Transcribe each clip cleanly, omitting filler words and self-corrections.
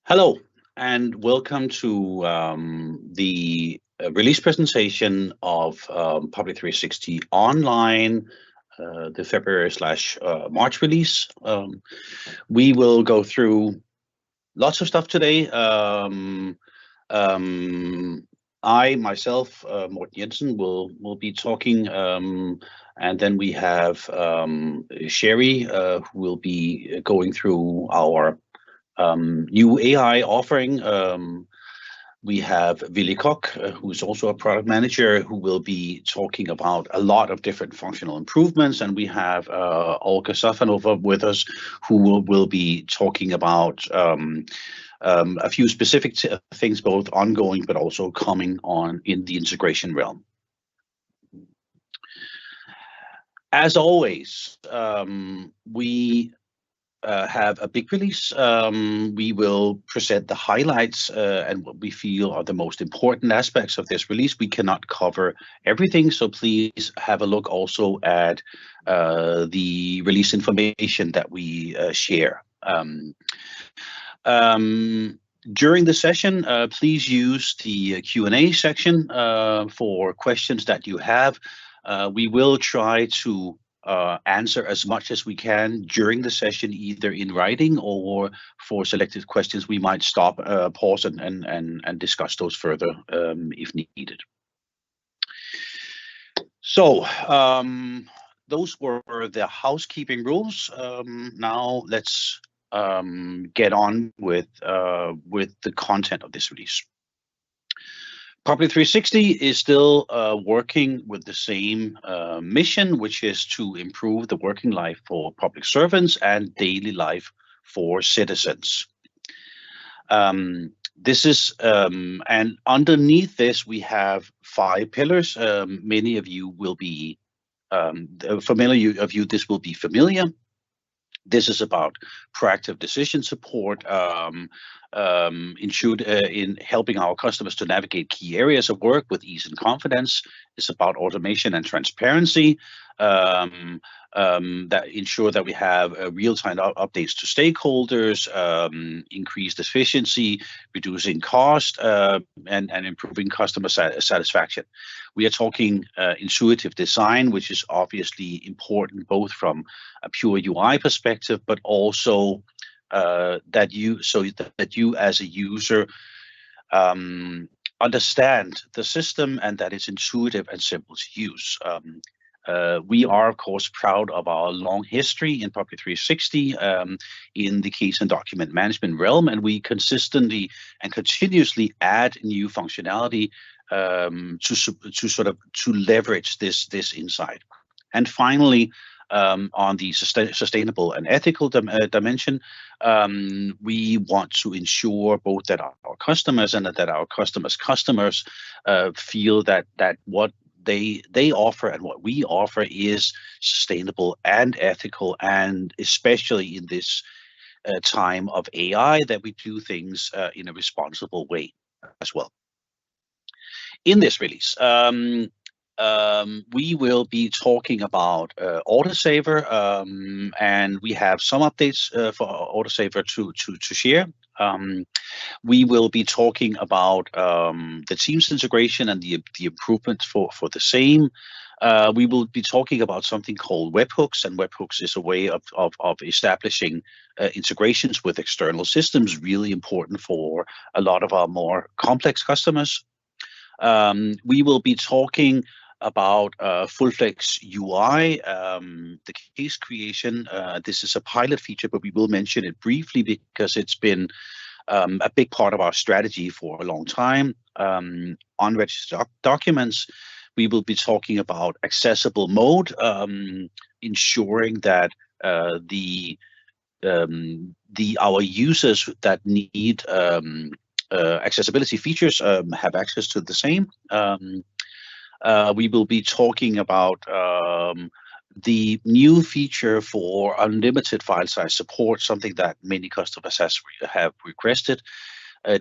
Hello, and welcome to the release presentation of Public 360 Online, the February/March release. We will go through lots of stuff today. Um, I myself, Morten Jensen, will be talking, and then we have Sherry, who will be going through our new AI offering. We have Willy Koch, who's also a product manager, who will be talking about a lot of different functional improvements. And we have Olga Safanova with us, who will be talking about a few specific things, both ongoing but also coming on in the integration realm. As always, we have a big release. We will present the highlights and what we feel are the most important aspects of this release. We cannot cover everything, so please have a look also at the release information that we share. During the session, please use the Q&A section for questions that you have. We will try to answer as much as we can during the session, either in writing or for selected questions we might stop, pause, and discuss those further if needed. So those were the housekeeping rules. Now let's get on with the content of this release. Public 360 is still working with the same mission, which is to improve the working life for public servants and daily life for citizens. This is, and underneath this, we have 5 pillars. Many of you will be familiar of you. This will be familiar. This is about proactive decision support, in helping our customers to navigate key areas of work with ease and confidence. It's about automation and transparency that ensure that we have real-time updates to stakeholders, increased efficiency, reducing cost, and improving customer satisfaction. We are talking intuitive design, which is obviously important both from a pure UI perspective, but also that you as a user understand the system and that it's intuitive and simple to use. We are, of course, proud of our long history in Public 360 in the case and document management realm, and we consistently and continuously add new functionality to leverage this insight. And finally, on the sustainable and ethical dimension, we want to ensure both that our customers and that our customers' customers feel that what they offer and what we offer is sustainable and ethical, and especially in this time of AI, that we do things in a responsible way as well. In this release, we will be talking about Autosaver, and we have some updates for Autosaver to share. We will be talking about the Teams integration and the improvements for the same. We will be talking about something called webhooks, and webhooks is a way of establishing integrations with external systems, really important for a lot of our more complex customers. We will be talking about FullFlex UI, the case creation. This is a pilot feature, but we will mention it briefly because it's been a big part of our strategy for a long time. On registered documents, we will be talking about accessible mode, ensuring that our users that need accessibility features have access to the same. We will be talking about the new feature for unlimited file size support, something that many customers have requested,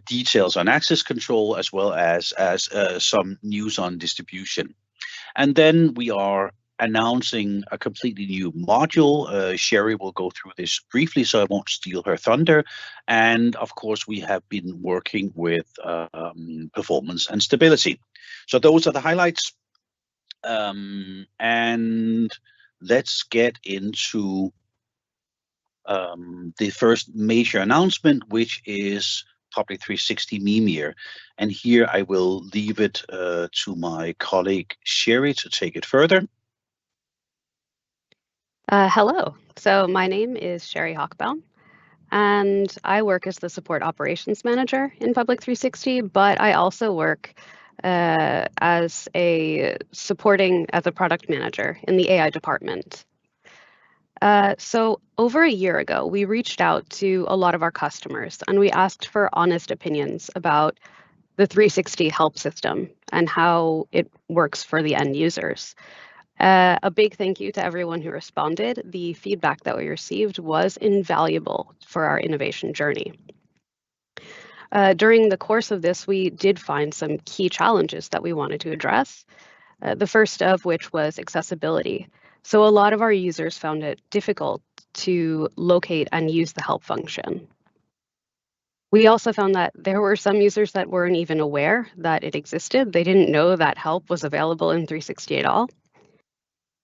details on access control, as well as some news on distribution. And then we are announcing a completely new module. Sherry will go through this briefly, so I won't steal her thunder. And of course, we have been working with performance and stability. So those are the highlights. And let's get into the first major announcement, which is Public 360 Mimir. And here I will leave it to my colleague Sherry to take it further. Hello. So my name is Sherry Hochbaum, and I work as the support operations manager in Public 360, but I also work as a product manager in the AI department. So over a year ago, we reached out to a lot of our customers and we asked for honest opinions about the 360 help system and how it works for the end users. A big thank you to everyone who responded. The feedback that we received was invaluable for our innovation journey. During the course of this, we did find some key challenges that we wanted to address, the first of which was accessibility. So a lot of our users found it difficult to locate and use the help function. We also found that there were some users that weren't even aware that it existed. They didn't know that help was available in 360 at all.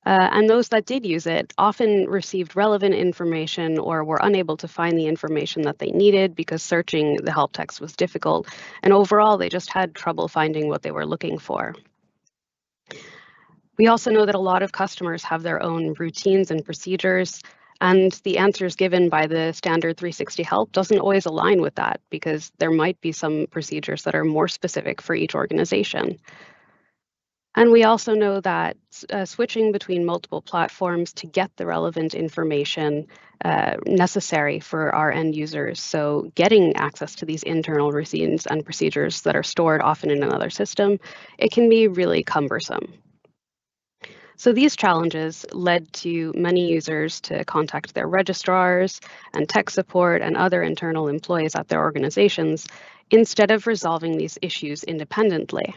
And those that did use it often received relevant information or were unable to find the information that they needed because searching the help text was difficult. And overall, they just had trouble finding what they were looking for. We also know that a lot of customers have their own routines and procedures, and the answers given by the standard 360 help doesn't always align with that because there might be some procedures that are more specific for each organization. And we also know that switching between multiple platforms to get the relevant information necessary for our end users, so getting access to these internal routines and procedures that are stored often in another system, it can be really cumbersome. So these challenges led to many users to contact their registrars and tech support and other internal employees at their organizations instead of resolving these issues independently.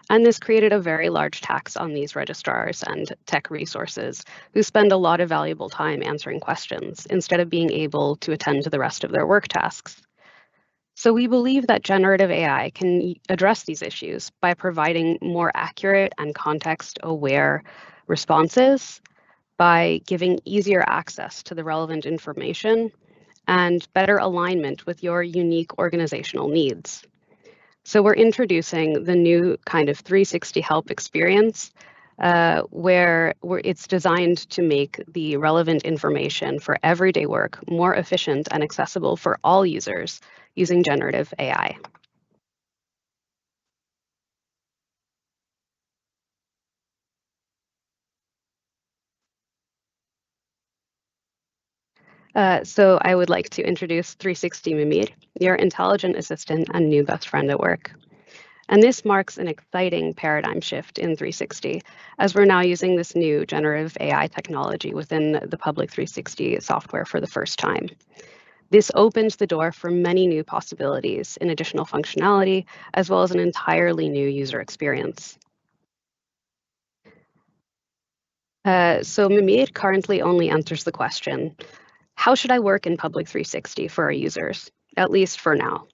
And this created a very large tax on these registrars and tech resources who spend a lot of valuable time answering questions instead of being able to attend to the rest of their work tasks. So we believe that generative AI can address these issues by providing more accurate and context-aware responses, by giving easier access to the relevant information, and better alignment with your unique organizational needs. So we're introducing the new kind of 360 help experience where it's designed to make the relevant information for everyday work more efficient and accessible for all users using generative AI. So I would like to introduce 360 Mimir, your intelligent assistant and new best friend at work. And this marks an exciting paradigm shift in 360, as we're now using this new generative AI technology within the Public 360 software for the first time. This opens the door for many new possibilities in additional functionality, as well as an entirely new user experience. So Mimir currently only answers the question, how should I work in Public 360 for our users, at least for now?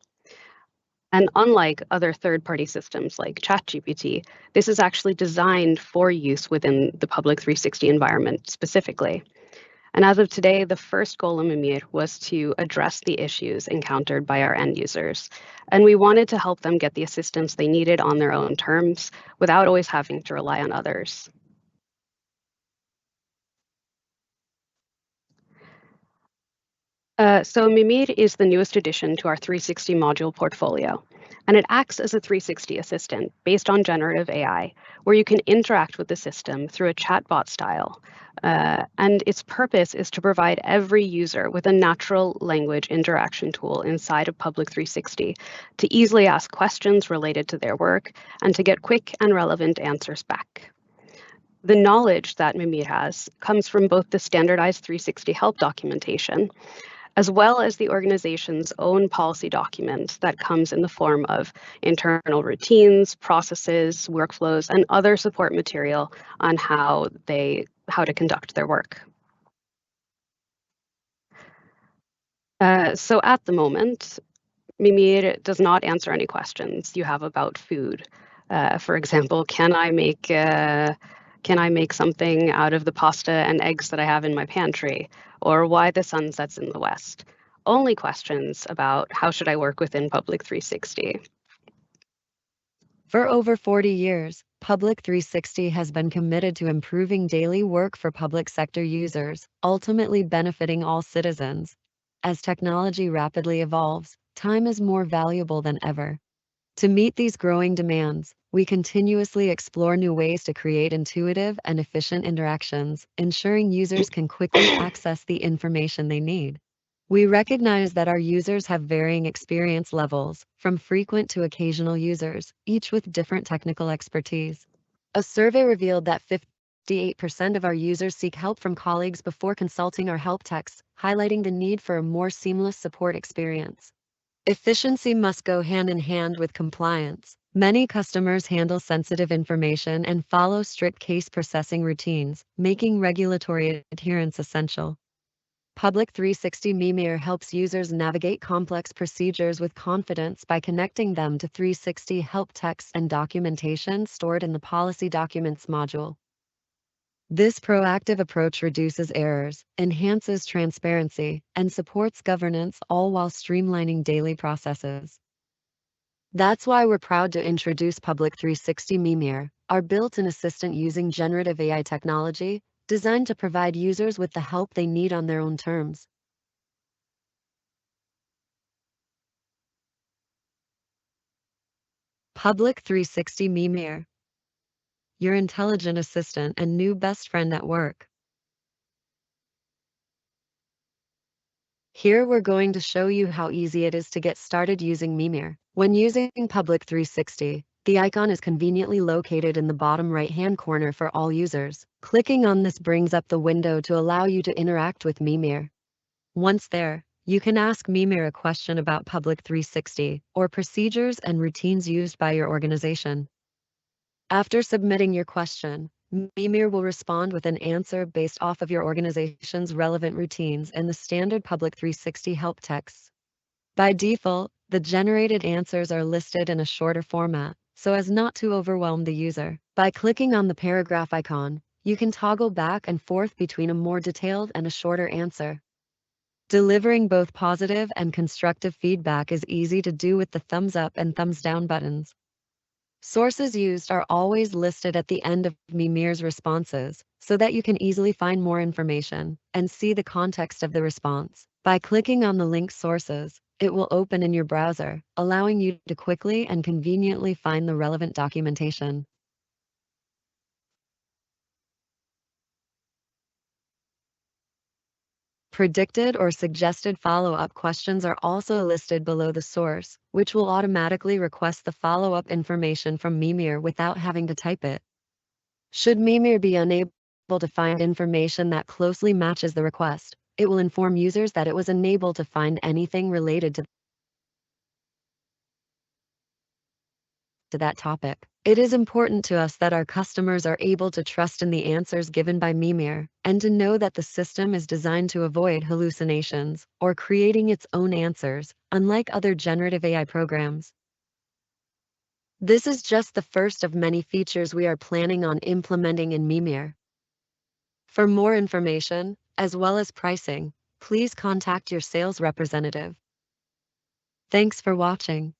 And unlike other third-party systems like ChatGPT, this is actually designed for use within the Public 360 environment specifically. And as of today, the first goal of Mimir was to address the issues encountered by our end users. And we wanted to help them get the assistance they needed on their own terms without always having to rely on others. So Mimir is the newest addition to our 360 module portfolio, and it acts as a 360 assistant based on generative AI, where you can interact with the system through a chatbot style. And its purpose is to provide every user with a natural language interaction tool inside of Public 360 to easily ask questions related to their work and to get quick and relevant answers back. The knowledge that Mimir has comes from both the standardized 360 help documentation, as well as the organization's own policy document that comes in the form of internal routines, processes, workflows, and other support material on how to conduct their work. So at the moment, Mimir does not answer any questions you have about food. For example, can I make something out of the pasta and eggs that I have in my pantry? Or why the sun sets in the west? Only questions about how should I work within Public 360. For over 40 years, Public 360 has been committed to improving daily work for public sector users, ultimately benefiting all citizens. As technology rapidly evolves, time is more valuable than ever. To meet these growing demands, we continuously explore new ways to create intuitive and efficient interactions, ensuring users can quickly access the information they need. We recognize that our users have varying experience levels, from frequent to occasional users, each with different technical expertise. A survey revealed that 58% of our users seek help from colleagues before consulting our help techs, highlighting the need for a more seamless support experience. Efficiency must go hand in hand with compliance. Many customers handle sensitive information and follow strict case processing routines, making regulatory adherence essential. Public 360 Mimir helps users navigate complex procedures with confidence by connecting them to 360 help text and documentation stored in the Policy Documents module. This proactive approach reduces errors, enhances transparency, and supports governance, all while streamlining daily processes. That's why we're proud to introduce Public 360 Mimir, our built-in assistant using generative AI technology, designed to provide users with the help they need on their own terms. Public 360 Mimir, your intelligent assistant and new best friend at work. Here we're going to show you how easy it is to get started using Mimir. When using Public 360, the icon is conveniently located in the bottom right-hand corner for all users. Clicking on this brings up the window to allow you to interact with Mimir. Once there, you can ask Mimir a question about Public 360 or procedures and routines used by your organization. After submitting your question, Mimir will respond with an answer based off of your organization's relevant routines and the standard Public 360 help texts. By default, the generated answers are listed in a shorter format, so as not to overwhelm the user. By clicking on the paragraph icon, you can toggle back and forth between a more detailed and a shorter answer. Delivering both positive and constructive feedback is easy to do with the thumbs up and thumbs down buttons. Sources used are always listed at the end of Mimir's responses, so that you can easily find more information and see the context of the response. By clicking on the link Sources, it will open in your browser, allowing you to quickly and conveniently find the relevant documentation. Predicted or suggested follow-up questions are also listed below the source, which will automatically request the follow-up information from Mimir without having to type it. Should Mimir be unable to find information that closely matches the request, it will inform users that it was unable to find anything related to that topic. It is important to us that our customers are able to trust in the answers given by Mimir, and to know that the system is designed to avoid hallucinations or creating its own answers, unlike other generative AI programs. This is just the first of many features we are planning on implementing in Mimir. For more information, as well as pricing, please contact your sales representative. Thanks for watching.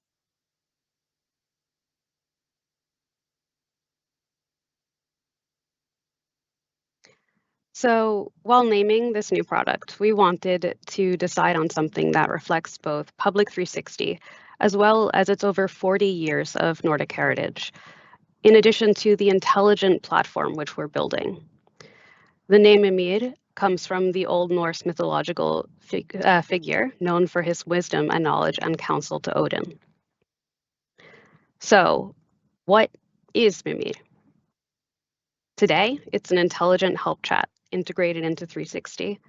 So while naming this new product, we wanted to decide on something that reflects both Public 360 as well as its over 40 years of Nordic heritage, in addition to the intelligent platform which we're building. The name Mimir comes from the Old Norse mythological figure known for his wisdom and knowledge and counsel to Odin. So, what is Mimir? Today, it's an intelligent help chat integrated into 360.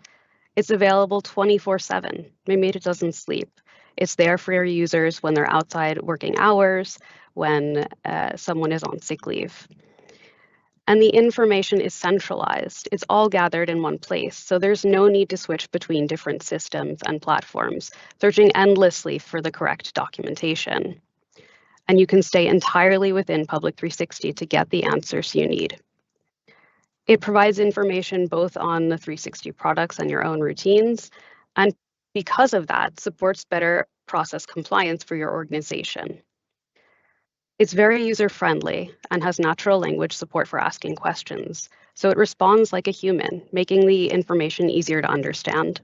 It's available 24/7. Mimir doesn't sleep. It's there for your users when they're outside working hours, when someone is on sick leave. And the information is centralized. It's all gathered in one place, so there's no need to switch between different systems and platforms, searching endlessly for the correct documentation. And you can stay entirely within Public 360 to get the answers you need. It provides information both on the 360 products and your own routines, and because of that, supports better process compliance for your organization. It's very user-friendly and has natural language support for asking questions, so it responds like a human, making the information easier to understand.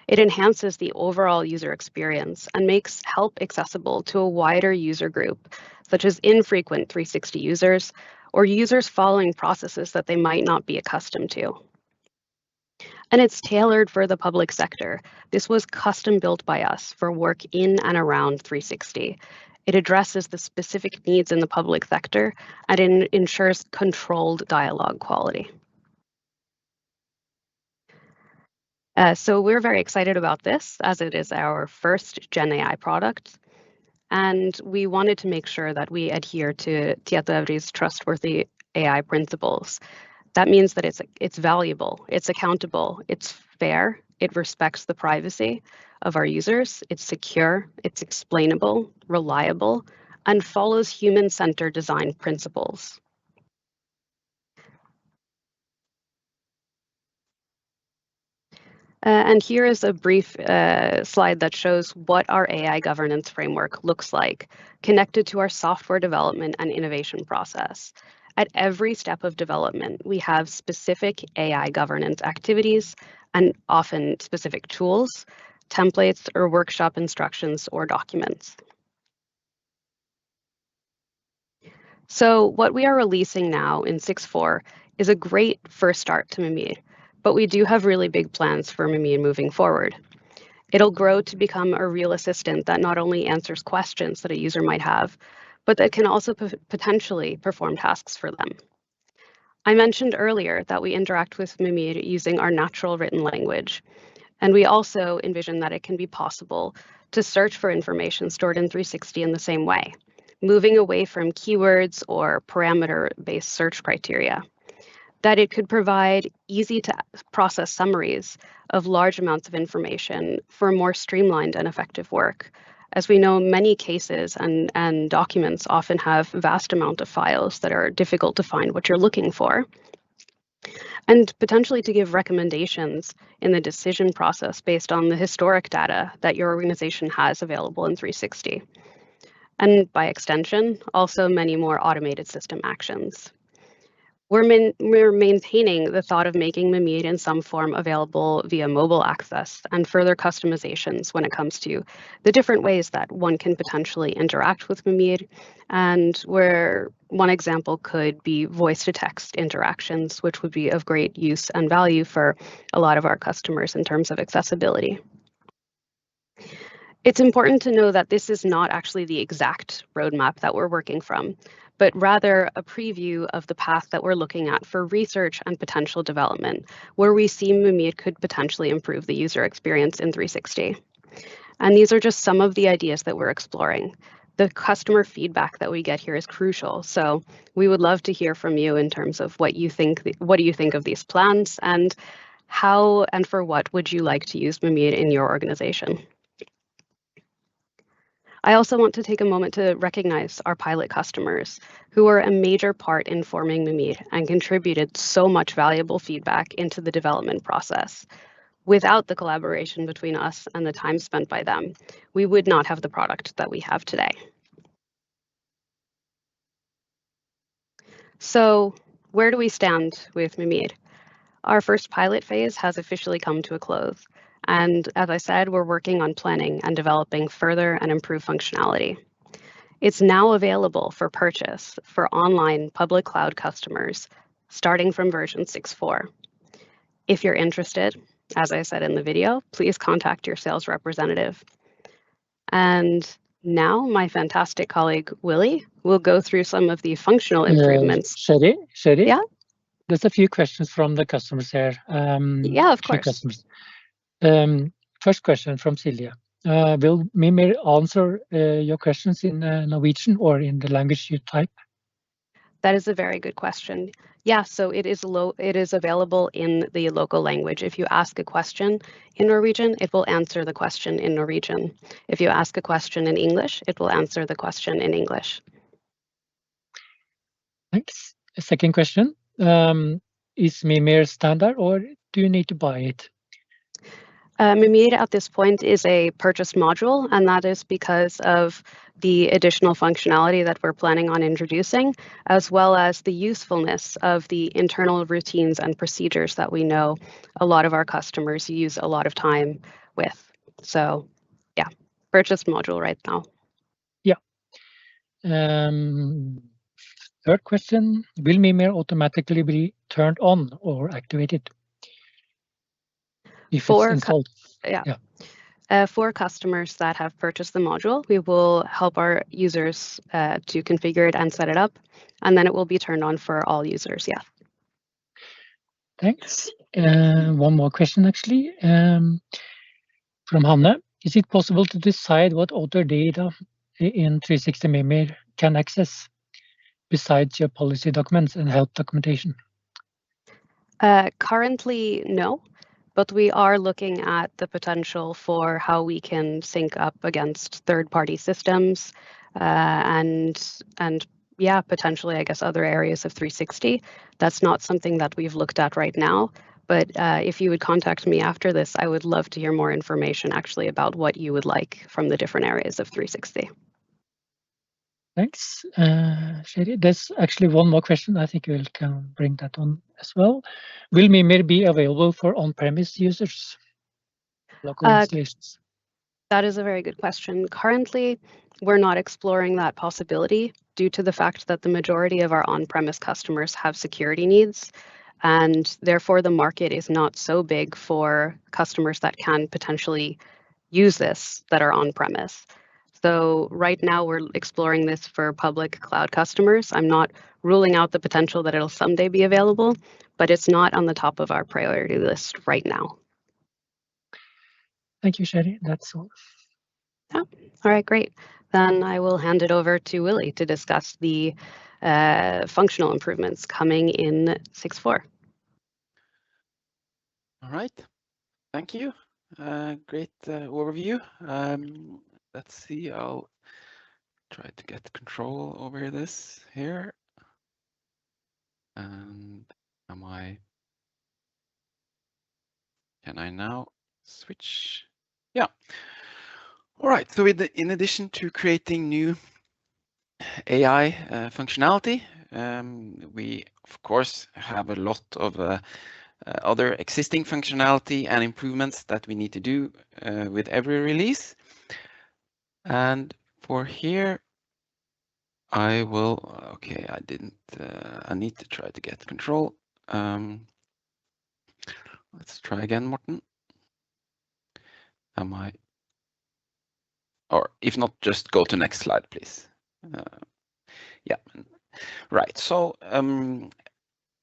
It enhances the overall user experience and makes help accessible to a wider user group, such as infrequent 360 users or users following processes that they might not be accustomed to. And it's tailored for the public sector. This was custom built by us for work in and around 360. It addresses the specific needs in the public sector and it ensures controlled dialogue quality. So we're very excited about this, as it is our first Gen AI product. And we wanted to make sure that we adhere to Tietoevry's trustworthy AI principles. That means that it's valuable, it's accountable, it's fair, it respects the privacy of our users, it's secure, it's explainable, reliable, and follows human-centered design principles. And here is a brief slide that shows what our AI governance framework looks like, connected to our software development and innovation process. At every step of development, we have specific AI governance activities and often specific tools, templates, or workshop instructions or documents. So what we are releasing now in 6.4 is a great first start to Mimir, but we do have really big plans for Mimir moving forward. It'll grow to become a real assistant that not only answers questions that a user might have, but that can also potentially perform tasks for them. I mentioned earlier that we interact with Mimir using our natural written language, and we also envision that it can be possible to search for information stored in 360 in the same way, moving away from keywords or parameter-based search criteria. That it could provide easy to process summaries of large amounts of information for more streamlined and effective work. As we know, many cases and documents often have vast amount of files that are difficult to find what you're looking for. And potentially to give recommendations in the decision process based on the historic data that your organization has available in 360. And by extension, also many more automated system actions. We're maintaining the thought of making Mimir in some form available via mobile access and further customizations when it comes to the different ways that one can potentially interact with Mimir, and where one example could be voice-to-text interactions, which would be of great use and value for a lot of our customers in terms of accessibility. It's important to know that this is not actually the exact roadmap that we're working from, but rather a preview of the path that we're looking at for research and potential development, where we see Mimir could potentially improve the user experience in 360. And these are just some of the ideas that we're exploring. The customer feedback that we get here is crucial, so we would love to hear from you in terms of what do you think of these plans, and how and for what would you like to use Mimir in your organization? I also want to take a moment to recognize our pilot customers who were a major part in forming Mimir and contributed so much valuable feedback into the development process. Without the collaboration between us and the time spent by them, we would not have the product that we have today. So where do we stand with Mimir? Our first pilot phase has officially come to a close. And as I said, we're working on planning and developing further and improved functionality. It's now available for purchase for online public cloud customers, starting from version 6.4. If you're interested, as I said in the video, please contact your sales representative. And now my fantastic colleague, Willie, will go through some of the functional improvements. Sherry? Yeah? There's a few questions from the customers here. Yeah, of course. Customers. First question from Silja. Will Mimir answer your questions in Norwegian or in the language you type? That is a very good question. Yeah, so it is available in the local language. If you ask a question in Norwegian, it will answer the question in Norwegian. If you ask a question in English, it will answer the question in English. Thanks. Second question. Is Mimir standard or do you need to buy it? Mimir at this point is a purchased module, and that is because of the additional functionality that we're planning on introducing, as well as the usefulness of the internal routines and procedures that we know a lot of our customers use a lot of time with. So yeah, purchased module right now. Yeah. Third question, will Mimir automatically be turned on or activated if it's installed? For customers that have purchased the module, we will help our users to configure it and set it up, and then it will be turned on for all users, yeah. Thanks. One more question, actually, from Hanne. Is it possible to decide what other data in 360 Mimir can access besides your policy documents and help documentation? Currently, no. But we are looking at the potential for how we can sync up against third-party systems and yeah, potentially, I guess, other areas of 360. That's not something that we've looked at right now. But if you would contact me after this, I would love to hear more information actually about what you would like from the different areas of 360. Thanks, Sherry. There's actually one more question. I think we can bring that on as well. Will Mimir be available for on-premise users, local installations? That is a very good question. Currently, we're not exploring that possibility due to the fact that the majority of our on-premise customers have security needs, and therefore the market is not so big for customers that can potentially use this that are on-premise. So right now we're exploring this for public cloud customers. I'm not ruling out the potential that it'll someday be available, but it's not on the top of our priority list right now. Thank you, Sherry. That's all. Yeah. All right, great. Then I will hand it over to Willie to discuss the functional improvements coming in 6.4. All right. Thank you. Great overview. Let's see, I'll try to get control over this here. And can I now switch? Yeah. All right, so in addition to creating new AI functionality, we of course have a lot of other existing functionality and improvements that we need to do with every release. And for here, I will, okay, I need to try to get control. Let's try again, Morten. Or if not, just go to next slide, please. Yeah, right. So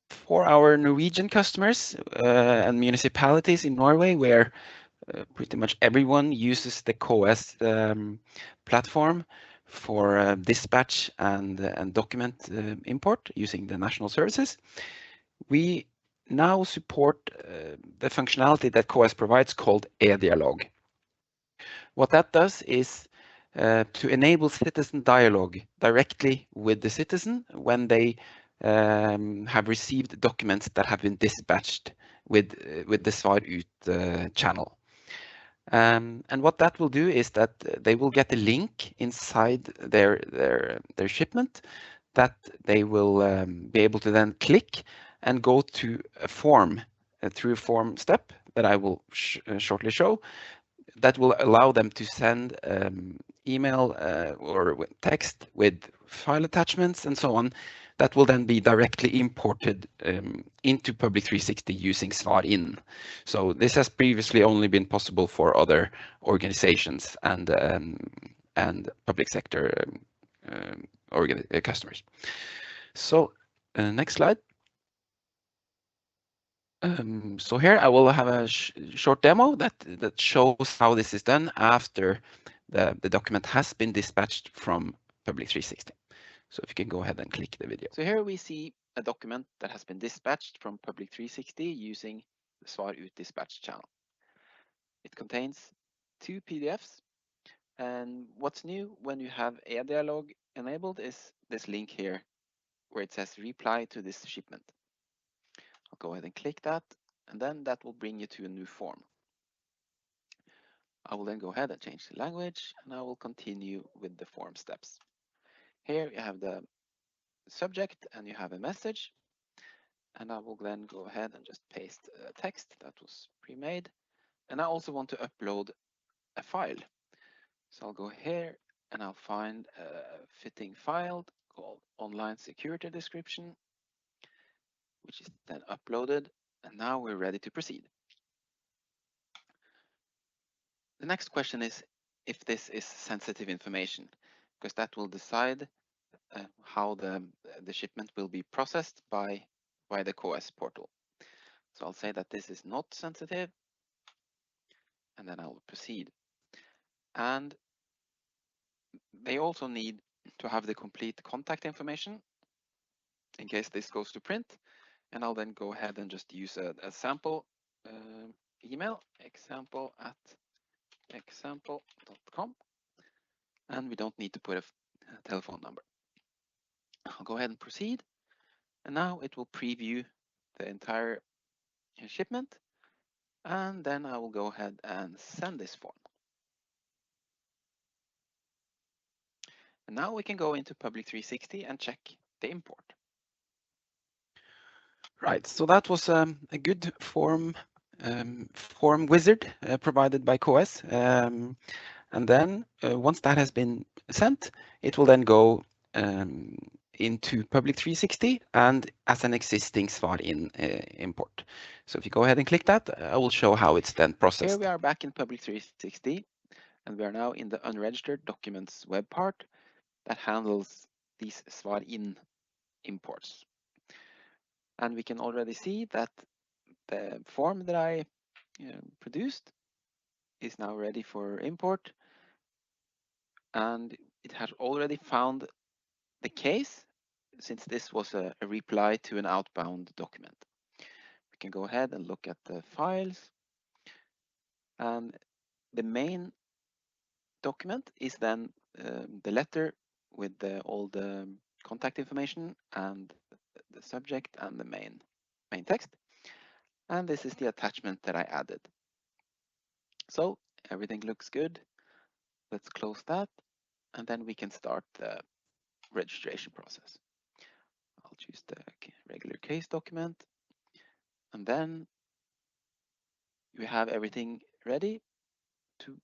for our Norwegian customers and municipalities in Norway, where pretty much everyone uses the KS platform for dispatch and document import using the national services, we now support the functionality that KS provides called e-dialog. What that does is to enable citizen dialogue directly with the citizen when they have received documents that have been dispatched with the Svar Ut channel. And what that will do is that they will get a link inside their shipment that they will be able to then click and go to a form, through a form step that I will shortly show, that will allow them to send email or text with file attachments and so on, that will then be directly imported into Public 360 using Svar In. So this has previously only been possible for other organizations and public sector customers. So next slide. So here I will have a short demo that shows how this is done after the document has been dispatched from Public 360. So if you can go ahead and click the video. So here we see a document that has been dispatched from Public 360 using the Svar Ut dispatch channel. It contains 2 PDFs, and what's new when you have a dialog enabled is this link here where it says reply to this shipment. I'll go ahead and click that, and then that will bring you to a new form. I will then go ahead and change the language, and I will continue with the form steps. Here you have the subject and you have a message, and I will then go ahead and just paste a text that was pre-made. And I also want to upload a file. So I'll go here and I'll find a fitting file called online security description, which is then uploaded, and now we're ready to proceed. The next question is if this is sensitive information, because that will decide how the shipment will be processed by the COS portal. So I'll say that this is not sensitive, and then I'll proceed. And they also need to have the complete contact information in case this goes to print. And I'll then go ahead and just use a sample email, example@example.com. And we don't need to put a telephone number. I'll go ahead and proceed. And now it will preview the entire shipment. And then I will go ahead and send this form. And now we can go into Public 360 and check the import. Right, so that was a good form wizard provided by COS. And then once that has been sent, it will then go into Public 360 and as an existing Svar-in import. So if you go ahead and click that, I will show how it's then processed. Here we are back in Public 360, and we are now in the unregistered documents web part that handles these Svar-in imports. And we can already see that the form that I produced is now ready for import, and it has already found the case since this was a reply to an outbound document. We can go ahead and look at the files, and the main document is then the letter with all the contact information and the subject and the main text. And this is the attachment that I added. So everything looks good. Let's close that, and then we can start the registration process. I'll choose the regular case document, and then you have everything ready to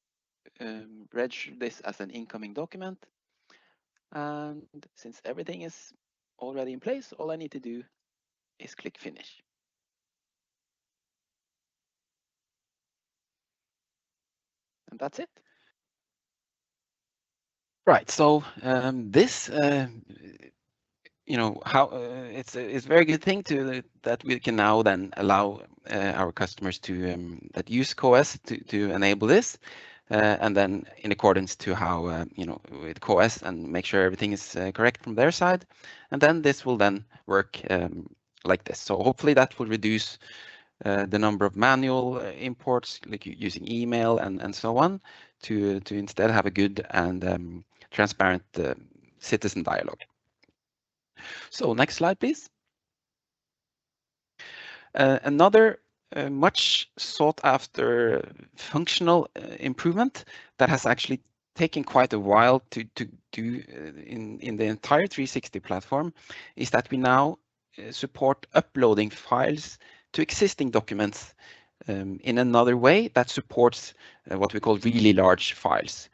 register this as an incoming document. And since everything is already in place, all I need to do is click finish. And that's it. Right, so this how it's a very good thing that we can now then allow our customers to that use COS to enable this, and then in accordance to how with COS and make sure everything is correct from their side, and then this will then work like this. So hopefully that will reduce the number of manual imports, like using email and so on, to instead have a good and transparent citizen dialogue. So next slide, please. Another much sought after functional improvement that has actually taken quite a while to do in the entire 360 platform is that we now support uploading files to existing documents in another way that supports what we call really large files,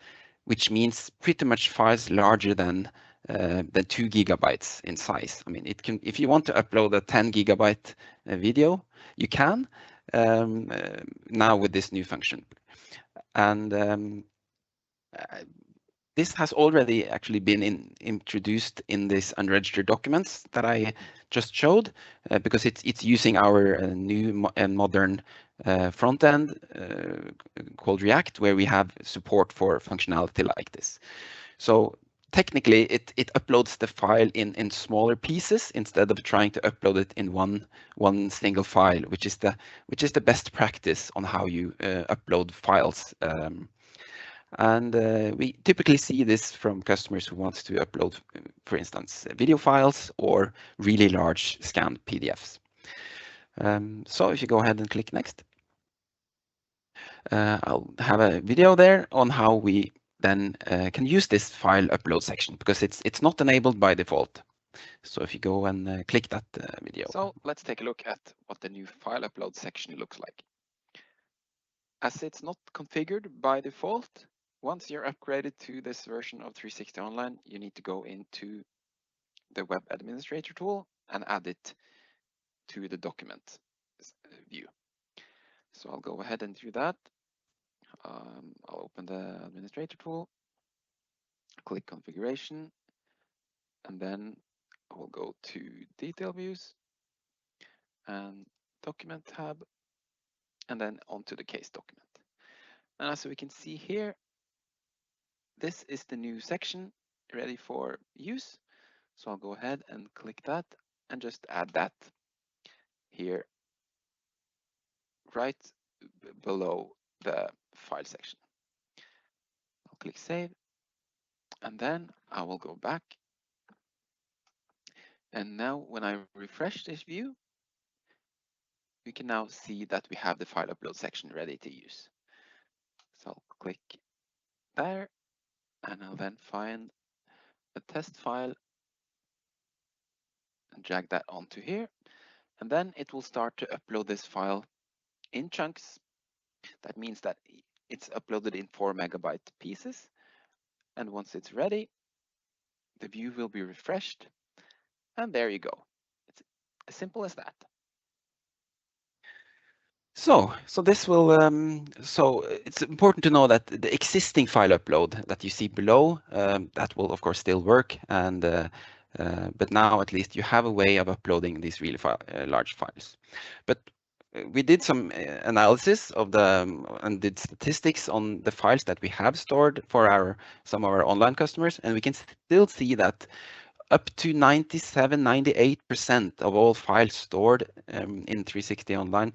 which means pretty much files larger than 2 gigabytes in size. I mean, it can, if you want to upload a 10 gigabyte video, you can now with this new function. And this has already actually been introduced in this unregistered documents that I just showed, because it's using our new and modern front end called React, where we have support for functionality like this. So technically, it uploads the file in smaller pieces instead of trying to upload it in one single file, which is the best practice on how you upload files. And we typically see this from customers who want to upload, for instance, video files or really large scanned PDFs. So if you go ahead and click next, I'll have a video there on how we then can use this file upload section, because it's not enabled by default. So if you go and click that video. So let's take a look at what the new file upload section looks like. As it's not configured by default, once you're upgraded to this version of 360 Online, you need to go into the Web Administrator tool and add it to the document view. So I'll go ahead and do that. I'll open the Administrator tool, click Configuration, and then I will go to Detail Views and Document tab, and then onto the case document. And as we can see here, this is the new section ready for use. So I'll go ahead and click that and just add that here right below the file section. I'll click Save, and then I will go back. And now when I refresh this view, we can now see that we have the file upload section ready to use. So I'll click there, and I'll then find a test file and drag that onto here. And then it will start to upload this file in chunks. That means that it's uploaded in 4 megabyte pieces. And once it's ready, the view will be refreshed. And there you go. It's as simple as that. So this will, so it's important to know that the existing file upload that you see below, that will of course still work, and but now at least you have a way of uploading these really large files. But we did some analysis of and did statistics on the files that we have stored for some of our online customers, and we can still see that up to 97–98% of all files stored in 360 Online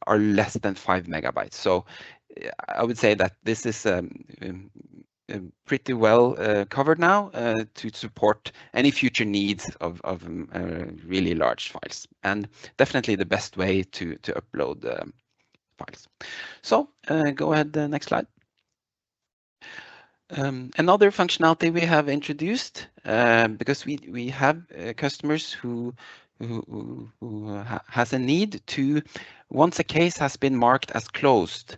are less than 5 megabytes. So I would say that this is pretty well covered now to support any future needs of really large files, and definitely the best way to upload files. So go ahead, next slide. Another functionality we have introduced, because we have customers who has a need to, once a case has been marked as closed,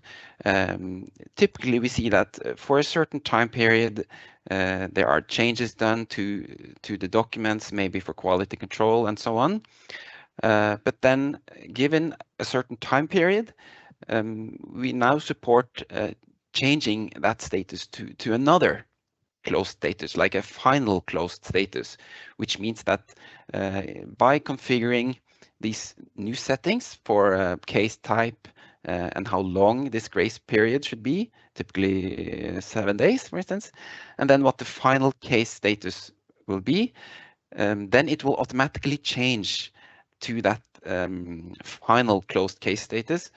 typically we see that for a certain time period there are changes done to the documents, maybe for quality control and so on. But then given a certain time period, we now support changing that status to another closed status, like a final closed status, which means that by configuring these new settings for case type and how long this grace period should be, typically 7 days, for instance, and then what the final case status will be, then it will automatically change to that final closed case status.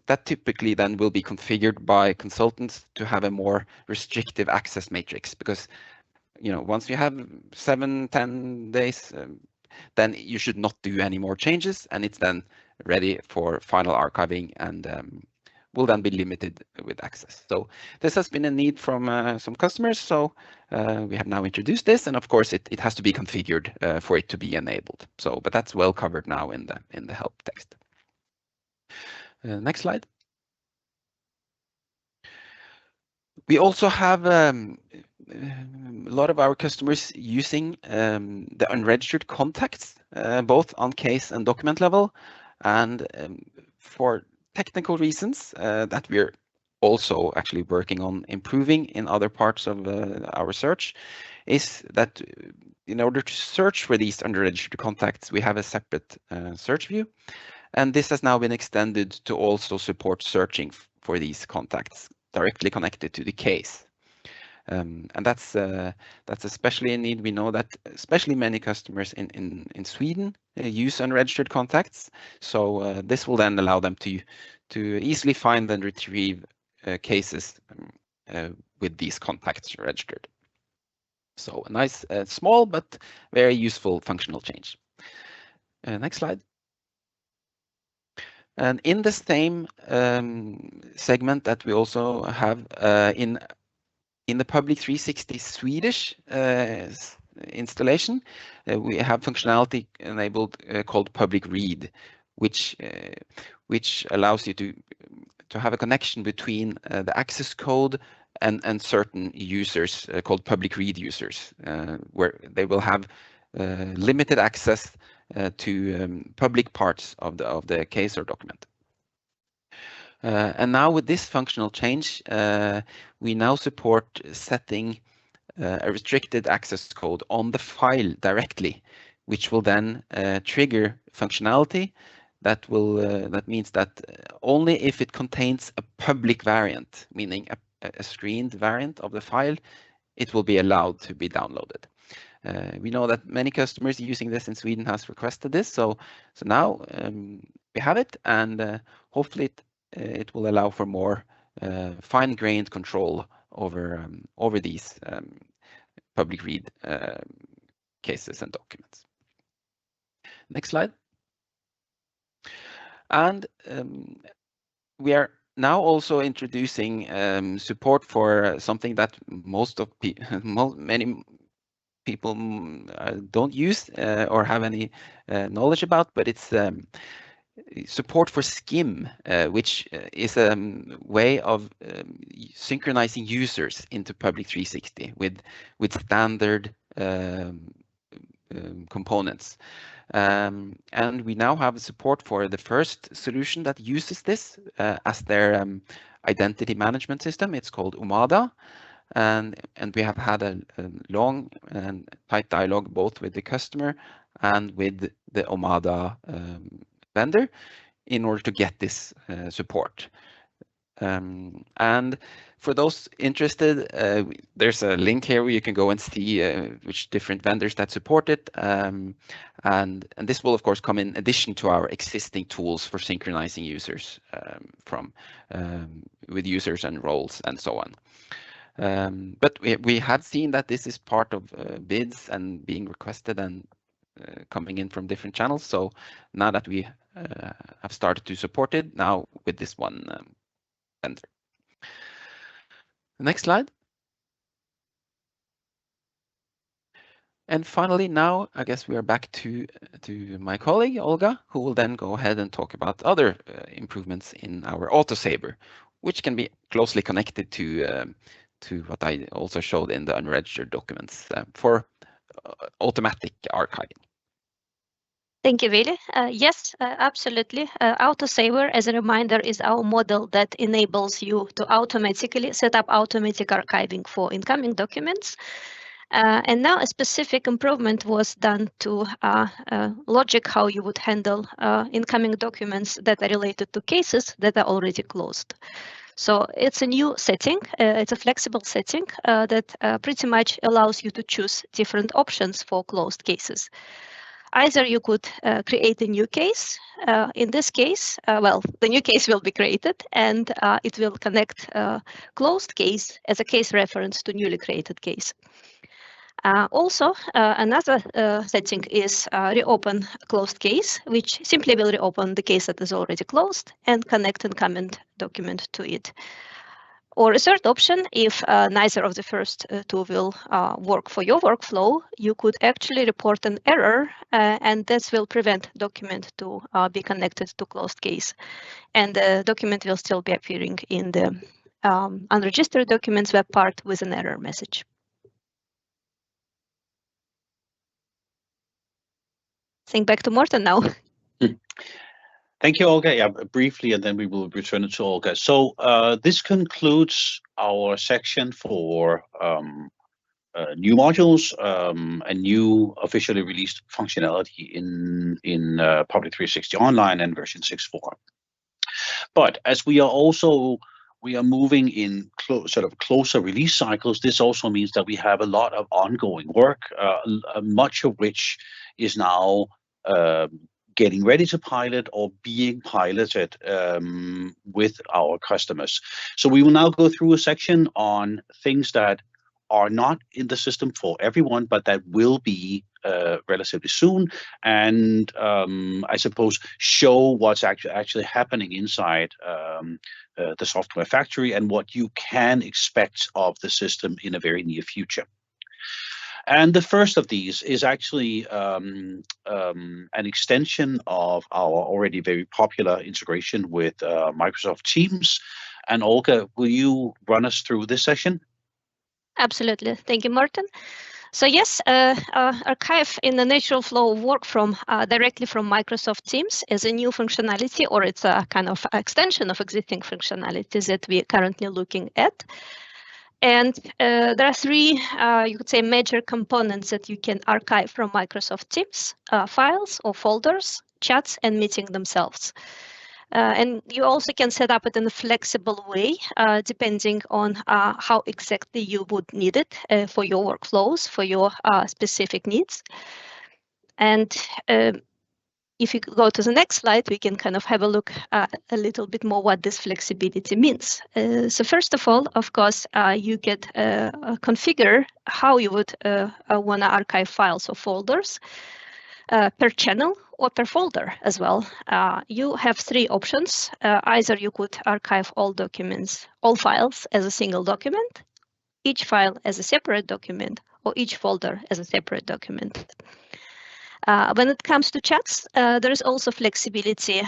That typically then will be configured by consultants to have a more restrictive access matrix, because once you have 7–10 days, then you should not do any more changes, and it's then ready for final archiving and will then be limited with access. So this has been a need from some customers, so we have now introduced this, and of course it has to be configured for it to be enabled. So, but that's well covered now in the help text. Next slide. We also have a lot of our customers using the unregistered contacts, both on case and document level, and for technical reasons that we're also actually working on improving in other parts of our search is that in order to search for these unregistered contacts, we have a separate search view. And this has now been extended to also support searching for these contacts directly connected to the case. And that's especially a need. We know that especially many customers in Sweden use unregistered contacts. So this will then allow them to easily find and retrieve cases with these contacts registered. So a nice, small but very useful functional change. Next slide. And in the same segment that we also have in the Public 360 Swedish installation, we have functionality enabled called Public Read, which allows you to have a connection between the access code and certain users called Public Read users, where they will have limited access to public parts of the case or document. And now with this functional change, we now support setting a restricted access code on the file directly, which will then trigger functionality that means that only if it contains a public variant, meaning a screened variant of the file, it will be allowed to be downloaded. We know that many customers using this in Sweden has requested this, so now we have it, and hopefully it will allow for more fine-grained control over these public read cases and documents. Next slide. And we are now also introducing support for something that many people don't use or have any knowledge about, but it's support for SCIM, which is a way of synchronizing users into Public 360 with standard components. And we now have support for the first solution that uses this as their identity management system. It's called Omada. And we have had a long and tight dialogue both with the customer and with the Omada vendor in order to get this support. And for those interested, there's a link here where you can go and see which different vendors that support it. And this will, of course, come in addition to our existing tools for synchronizing users with users and roles and so on. But we have seen that this is part of bids and being requested and coming in from different channels. So now that we have started to support it now with this one vendor. Next slide. And finally, now I guess we are back to my colleague Olga, who will then go ahead and talk about other improvements in our autosaver, which can be closely connected to what I also showed in the unregistered documents for automatic archiving. Thank you, Veli. Yes, absolutely. Autosaver, as a reminder, is our model that enables you to automatically set up automatic archiving for incoming documents. And now a specific improvement was done to logic how you would handle incoming documents that are related to cases that are already closed. So it's a new setting. It's a flexible setting that pretty much allows you to choose different options for closed cases. Either you could create a new case. In this case, well, the new case will be created and it will connect closed case as a case reference to newly created case. Also, another setting is reopen closed case, which simply will reopen the case that is already closed and connect incoming document to it. Or a third option, if neither of the first two will work for your workflow, you could actually report an error, and this will prevent document to be connected to closed case. And the document will still be appearing in the unregistered documents web part with an error message. I think back to Morten now. Thank you, Olga. Yeah, briefly, and then we will return it to Olga. So this concludes our section for new modules and new officially released functionality in Public 360 Online and version 6.4. But as we are moving in sort of closer release cycles, this also means that we have a lot of ongoing work, much of which is now getting ready to pilot or being piloted with our customers. So we will now go through a section on things that are not in the system for everyone, but that will be relatively soon, and I suppose show what's actually happening inside the software factory and what you can expect of the system in a very near future. And the first of these is actually an extension of our already very popular integration with Microsoft Teams. And Olga, will you run us through this session? Absolutely. Thank you, Martin. So yes, archive in the natural flow of work from directly from Microsoft Teams is a new functionality, or it's a kind of extension of existing functionalities that we are currently looking at. And there are three, you could say, major components that you can archive from Microsoft Teams: files or folders, chats, and meetings themselves. And you also can set up it in a flexible way, depending on how exactly you would need it for your workflows, for your specific needs. And if you go to the next slide, we can kind of have a look a little bit more what this flexibility means. So first of all, of course, you get configure how you would want to archive files or folders per channel or per folder as well. You have three options. Either you could archive all documents, all files as a single document, each file as a separate document, or each folder as a separate document. When it comes to chats, there is also flexibility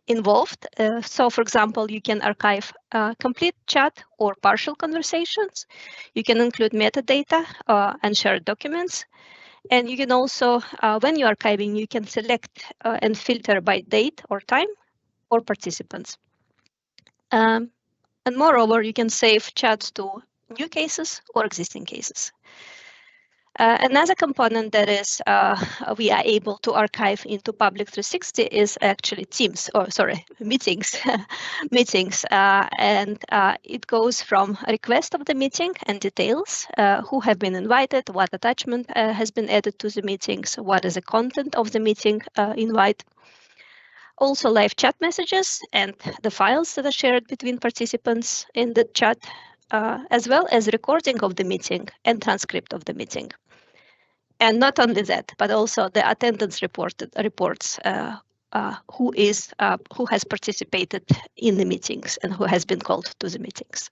involved. So, for example, you can archive complete chat or partial conversations. You can include metadata and shared documents. And you can also, when you're archiving, you can select and filter by date or time or participants. And moreover, you can save chats to new cases or existing cases. Another component that is we are able to archive into Public 360 is actually meetings, and it goes from request of the meeting and details, who have been invited, what attachment has been added to the meetings, what is the content of the meeting invite. Also live chat messages and the files that are shared between participants in the chat, as well as recording of the meeting and transcript of the meeting. And not only that, but also the attendance reports, who has participated in the meetings and who has been called to the meetings.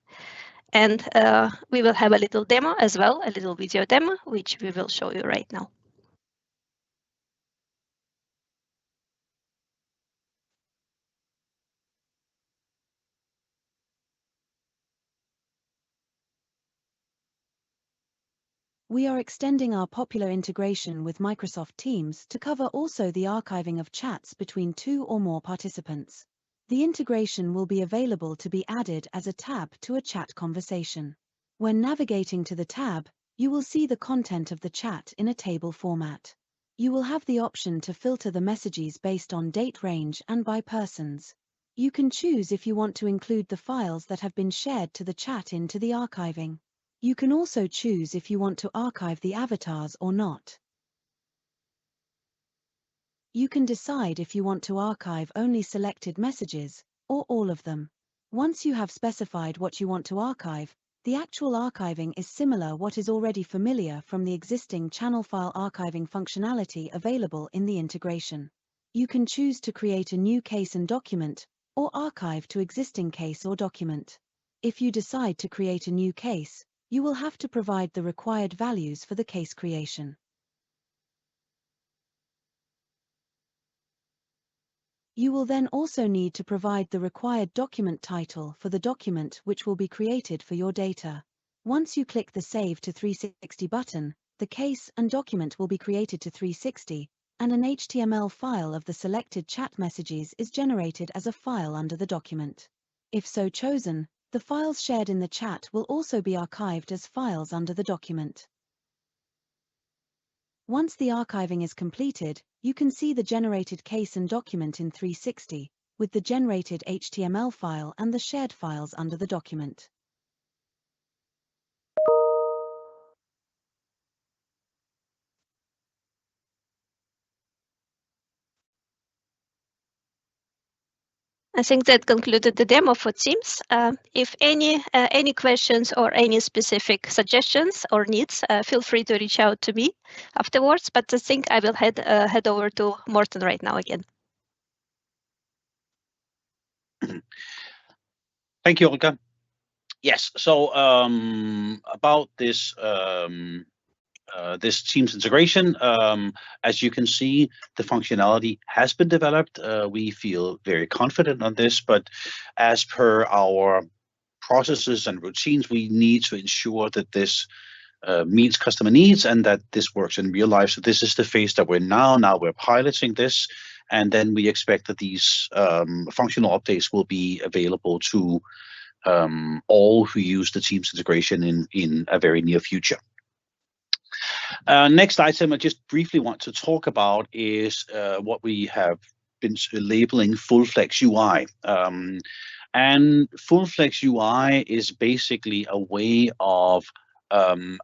And we will have a little demo as well, a little video demo, which we will show you right now. We are extending our popular integration with Microsoft Teams to cover also the archiving of chats between two or more participants. The integration will be available to be added as a tab to a chat conversation. When navigating to the tab, you will see the content of the chat in a table format. You will have the option to filter the messages based on date range and by persons. You can choose if you want to include the files that have been shared to the chat into the archiving. You can also choose if you want to archive the avatars or not. You can decide if you want to archive only selected messages, or all of them. Once you have specified what you want to archive, the actual archiving is similar what is already familiar from the existing channel file archiving functionality available in the integration. You can choose to create a new case and document, or archive to existing case or document. If you decide to create a new case, you will have to provide the required values for the case creation. You will then also need to provide the required document title for the document which will be created for your data. Once you click the Save to 360 button, the case and document will be created to 360, and an HTML file of the selected chat messages is generated as a file under the document. If so chosen, the files shared in the chat will also be archived as files under the document. Once the archiving is completed, you can see the generated case and document in 360, with the generated HTML file and the shared files under the document. I think that concluded the demo for Teams. If any questions or any specific suggestions or needs, feel free to reach out to me afterwards. But I think I will head over to Morten right now again. Thank you, Olga. Yes. So about this this Teams integration, as you can see, the functionality has been developed. We feel very confident on this, but as per our processes and routines, we need to ensure that this meets customer needs and that this works in real life. So this is the phase that we're now we're piloting this, and then we expect that these functional updates will be available to all who use the Teams integration in a very near future. Next item I just briefly want to talk about is what we have been labeling full-flex UI. And full-flex UI is basically a way of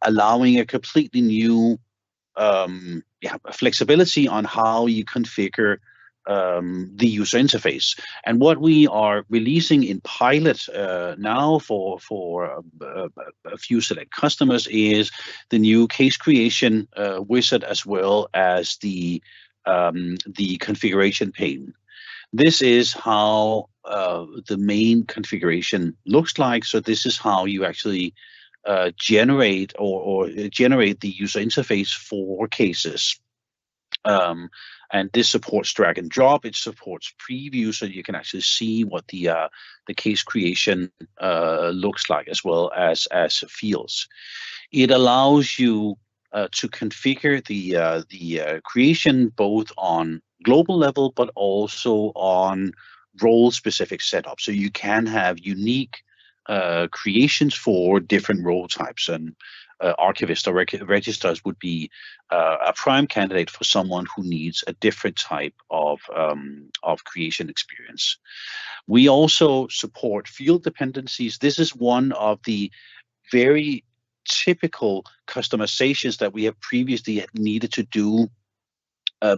allowing a completely new flexibility on how you configure the user interface. And what we are releasing in pilot now for a few select customers is the new case creation wizard, as well as the configuration pane. This is how the main configuration looks like. So this is how you actually generate or generate the user interface for cases. And this supports drag and drop. It supports preview, so you can actually see what the case creation looks like, as well as fields. It allows you to configure the creation both on global level, but also on role-specific setup. So you can have unique creations for different role types, and archivists or registrars would be a prime candidate for someone who needs a different type of creation experience. We also support field dependencies. This is one of the very typical customizations that we have previously needed to do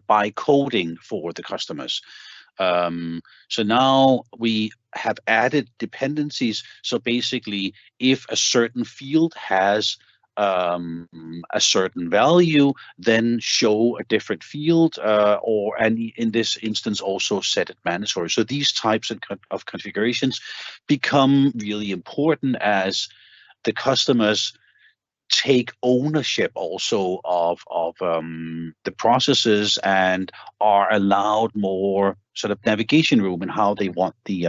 by coding for the customers. So now we have added dependencies. So basically, if a certain field has a certain value, then show a different field, and in this instance also set it mandatory. So these types of configurations become really important as the customers take ownership also of the processes and are allowed more sort of navigation room in how they want the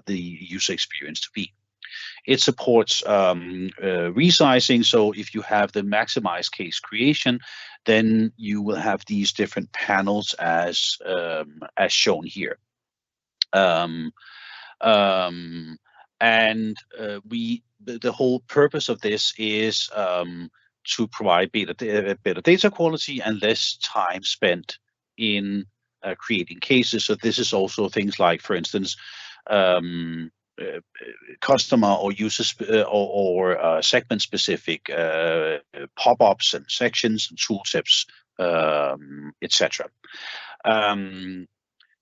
user experience to be. It supports resizing. So if you have the maximized case creation, then you will have these different panels as shown here. The whole purpose of this is to provide better data quality and less time spent in creating cases. So this is also things like, for instance, customer or user or segment specific pop-ups and sections and tooltips, etc.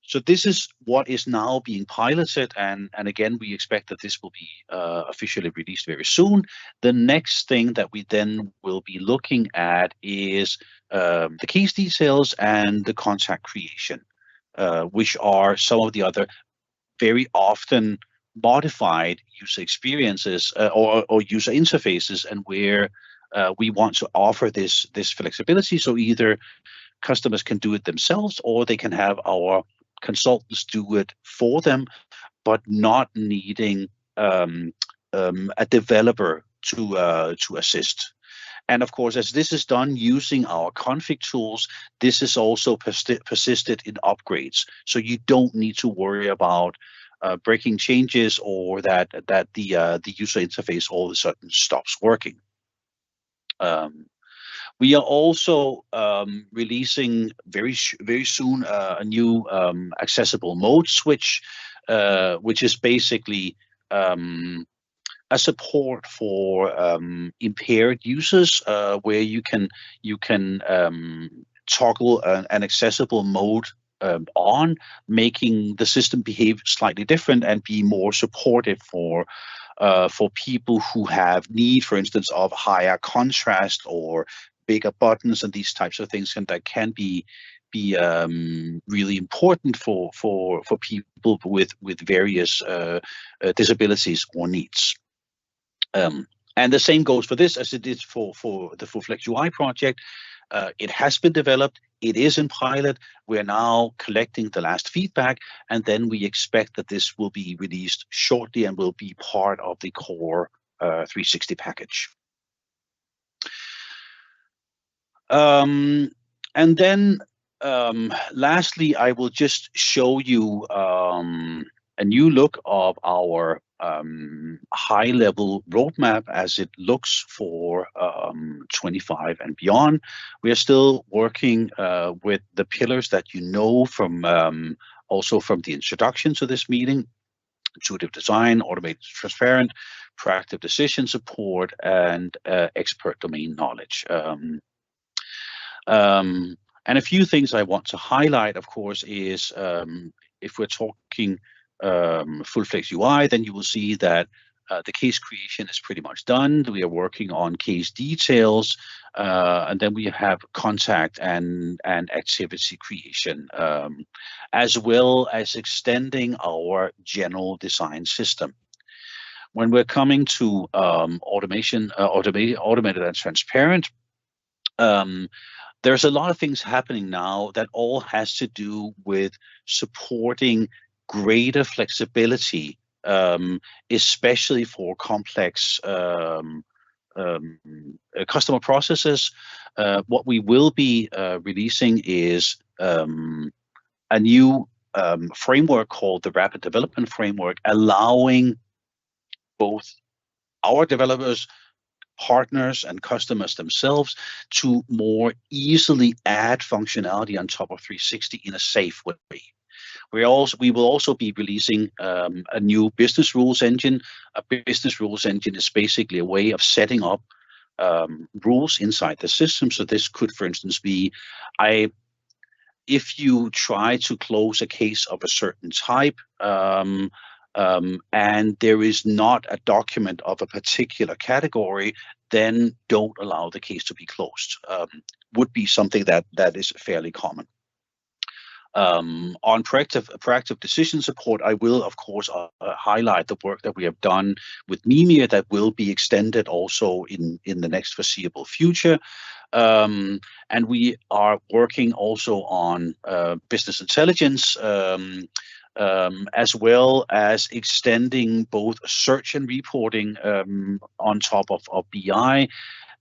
So this is what is now being piloted, and again, we expect that this will be officially released very soon. The next thing that we then will be looking at is the case details and the contact creation, which are some of the other very often modified user experiences or user interfaces, and where we want to offer this flexibility. So either customers can do it themselves, or they can have our consultants do it for them, but not needing a developer to assist. And of course, as this is done using our config tools, this is also persisted in upgrades. So you don't need to worry about breaking changes or that the user interface all of a sudden stops working. We are also releasing very soon a new accessible mode switch, which is basically a support for impaired users, where you can toggle an accessible mode on, making the system behave slightly different and be more supportive for people who have need, for instance, of higher contrast or bigger buttons and these types of things, and that can be really important for people with various disabilities or needs. And the same goes for this as it is for the FullFlex UI project. It has been developed. It is in pilot. We're now collecting the last feedback, and then we expect that this will be released shortly and will be part of the core 360 package. And then lastly, I will just show you a new look of our high-level roadmap as it looks for 25 and beyond. We are still working with the pillars that you know from also from the introduction to this meeting: intuitive design, automated transparent, proactive decision support, and expert domain knowledge. And a few things I want to highlight, of course, is if we're talking FullFlex UI, then you will see that the case creation is pretty much done. We are working on case details, and then we have contact and activity creation, as well as extending our general design system. When we're coming to automated and transparent, there's a lot of things happening now that all has to do with supporting greater flexibility, especially for complex customer processes. What we will be releasing is a new framework called the Rapid Development Framework, allowing both our developers, partners, and customers themselves to more easily add functionality on top of 360 in a safe way. We will also be releasing a new business rules engine. A business rules engine is basically a way of setting up rules inside the system. So this could, for instance, be if you try to close a case of a certain type, and there is not a document of a particular category, then don't allow the case to be closed. Would be something that is fairly common. On proactive decision support, I will, of course, highlight the work that we have done with Mimir that will be extended also in the next foreseeable future. And we are working also on business intelligence, as well as extending both search and reporting on top of BI,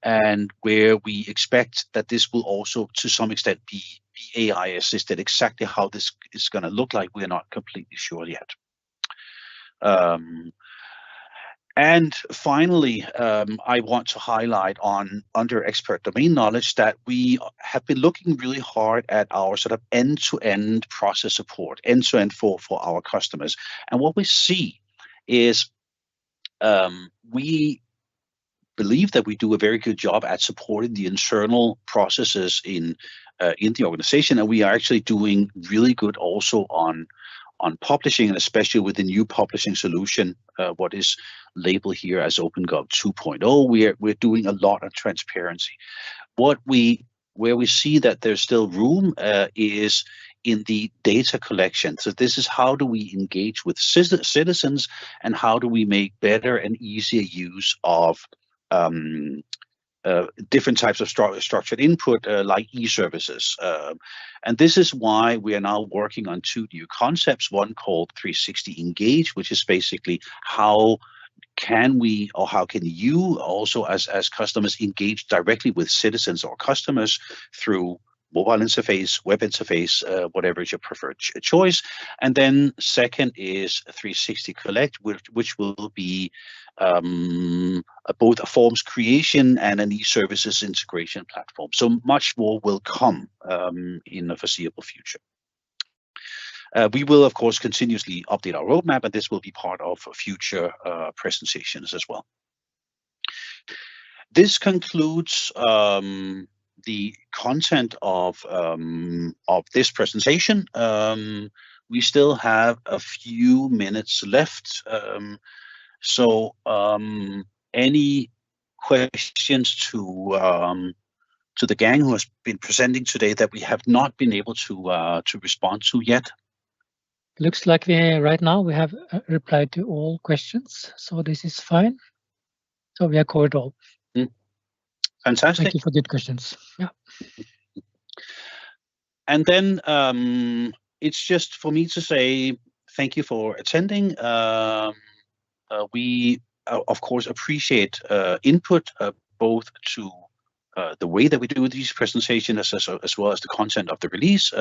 and where we expect that this will also to some extent be AI assisted. Exactly how this is going to look like, we're not completely sure yet. And finally, I want to highlight under expert domain knowledge that we have been looking really hard at our sort of end-to-end process support, end-to-end for our customers. And what we see is we believe that we do a very good job at supporting the internal processes in the organization, and we are actually doing really good also on publishing, and especially with the new publishing solution, what is labeled here as OpenGov 2.0. We're doing a lot of transparency. Where we see that there's still room is in the data collection. So this is how do we engage with citizens, and how do we make better and easier use of different types of structured input like e-services. And this is why we are now working on two new concepts, one called 360 Engage, which is basically how can we, or how can you also as customers engage directly with citizens or customers through mobile interface, web interface, whatever is your preferred choice. And then second is 360 Collect, which will be both a forms creation and an e-services integration platform. So much more will come in the foreseeable future. We will, of course, continuously update our roadmap, and this will be part of future presentations as well. This concludes the content of this presentation. We still have a few minutes left. So any questions to the gang who has been presenting today that we have not been able to respond to yet? Looks like right now we have replied to all questions, so this is fine. So we are covered all. Fantastic. Thank you for good questions. Yeah. And then it's just for me to say thank you for attending. We of course appreciate input both to the way that we do these presentations as well as the content of the release.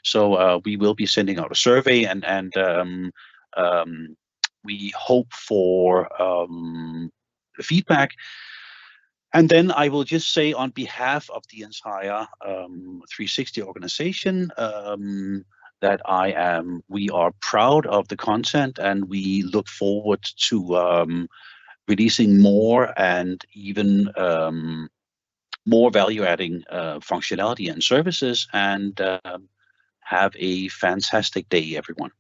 So we will be sending out a survey, and we hope for feedback. And then I will just say on behalf of the entire 360 organization that we are proud of the content, and we look forward to releasing more and even more value-adding functionality and services. And have a fantastic day, everyone.